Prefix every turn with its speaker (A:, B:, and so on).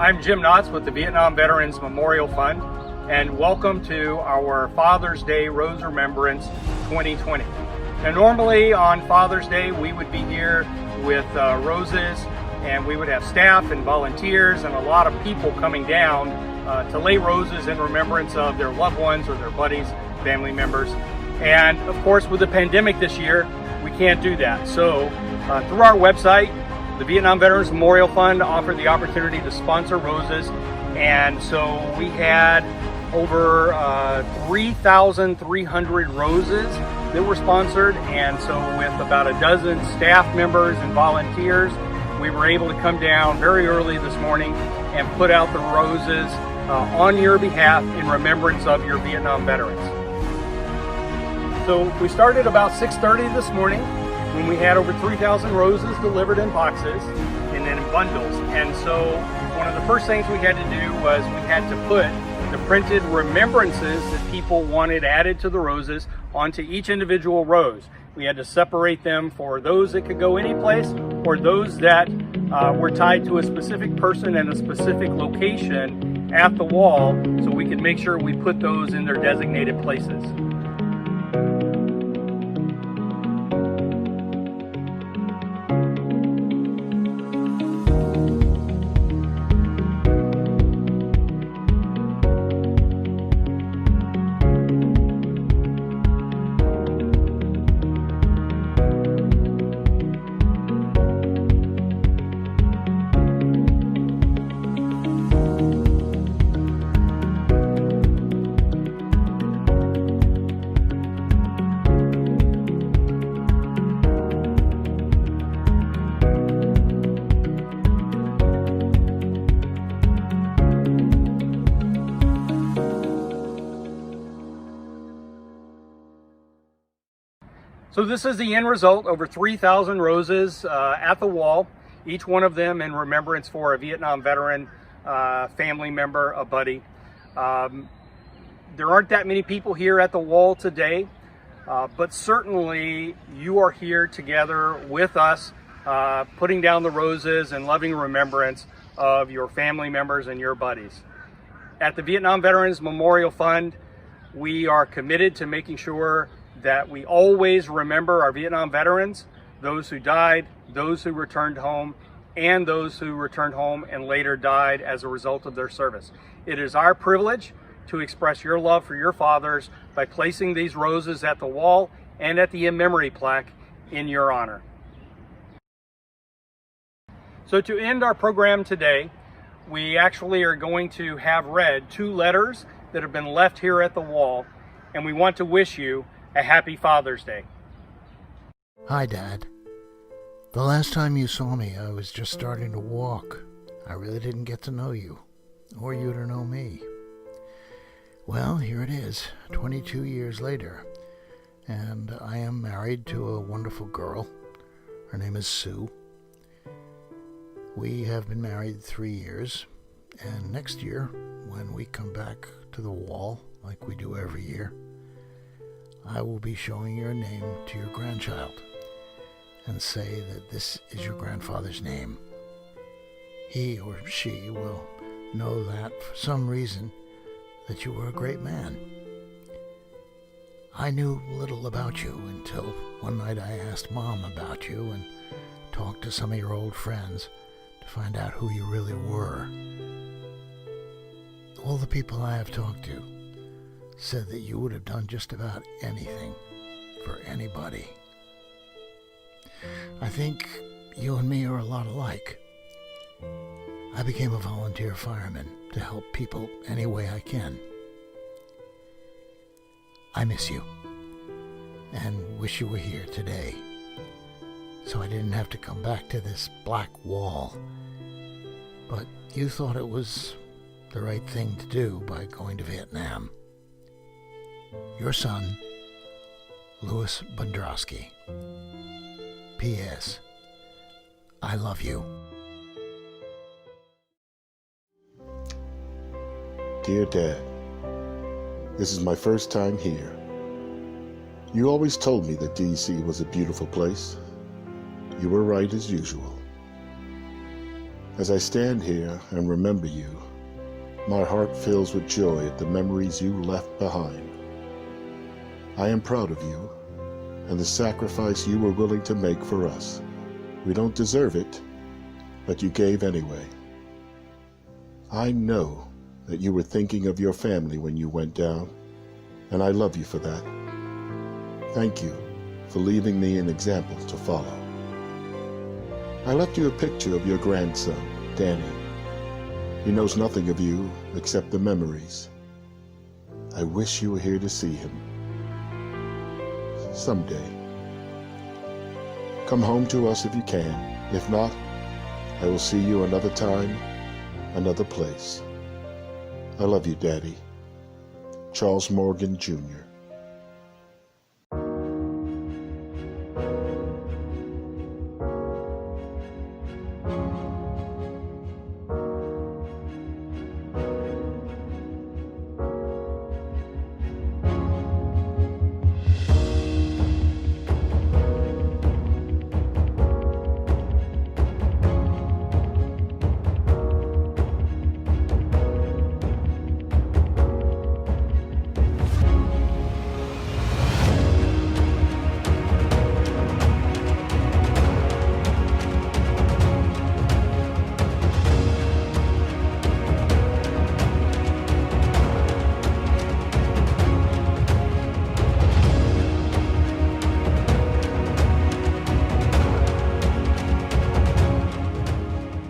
A: I'm Jim Knotts with the Vietnam Veterans Memorial Fund, and welcome to our Father's Day Rose Remembrance 2020. Now normally on Father's Day we would be here with roses, and we would have staff and volunteers and a lot of people coming down to lay roses in remembrance of their loved ones or their buddies, family members. And of course with the pandemic this year, we can't do that. So through our website, the Vietnam Veterans Memorial Fund offered the opportunity to sponsor roses, and so we had over 3,300 roses that were sponsored. And so with about a dozen staff members and volunteers, we were able to come down very early this morning and put out the roses on your behalf in remembrance of your Vietnam veterans. So we started about 6:30 this morning, when we had over 3,000 roses delivered in boxes and in bundles. And so one of the first things we had to do was we had to put the printed remembrances that people wanted added to the roses onto each individual rose. We had to separate them for those that could go any place, or those that were tied to a specific person and a specific location at the wall, so we could make sure we put those in their designated places. So this is the end result, over 3,000 roses at the wall, each one of them in remembrance for a Vietnam veteran, family member, a buddy. There aren't that many people here at the wall today, but certainly you are here together with us, putting down the roses and loving remembrance of your family members and your buddies. At the Vietnam Veterans Memorial Fund, we are committed to making sure that we always remember our Vietnam veterans, those who died, those who returned home, and those who returned home and later died as a result of their service. It is our privilege to express your love for your fathers by placing these roses at the wall and at the In Memory Plaque in your honor. So to end our program today, we actually are going to have read 2 letters that have been left here at the wall, and we want to wish you a happy Father's Day.
B: Hi, Dad. The last time you saw me, I was just starting to walk. I really didn't get to know you, or you to know me. Well, here it is, 22 years later, and I am married to a wonderful girl. Her name is Sue. We have been married 3 years, and next year, when we come back to the wall, like we do every year, I will be showing your name to your grandchild and say that this is your grandfather's name. He or she will know that for some reason that you were a great man. I knew little about you until one night I asked Mom about you and talked to some of your old friends to find out who you really were. All the people I have talked to said that you would have done just about anything for anybody. I think you and me are a lot alike. I became a volunteer fireman to help people any way I can. I miss you and wish you were here today, so I didn't have to come back to this black wall. But you thought it was the right thing to do by going to Vietnam. Your son, Louis Bondrowski. P.S. I love you.
C: Dear Dad, this is my first time here. You always told me that D.C. was a beautiful place. You were right as usual. As I stand here and remember you, my heart fills with joy at the memories you left behind. I am proud of you and the sacrifice you were willing to make for us. We don't deserve it, but you gave anyway. I know that you were thinking of your family when you went down, and I love you for that. Thank you for leaving me an example to follow. I left you a picture of your grandson, Danny. He knows nothing of you except the memories. I wish you were here to see him. Someday. Come home to us if you can. If not, I will see you another time, another place. I love you, Daddy. Charles Morgan, Jr.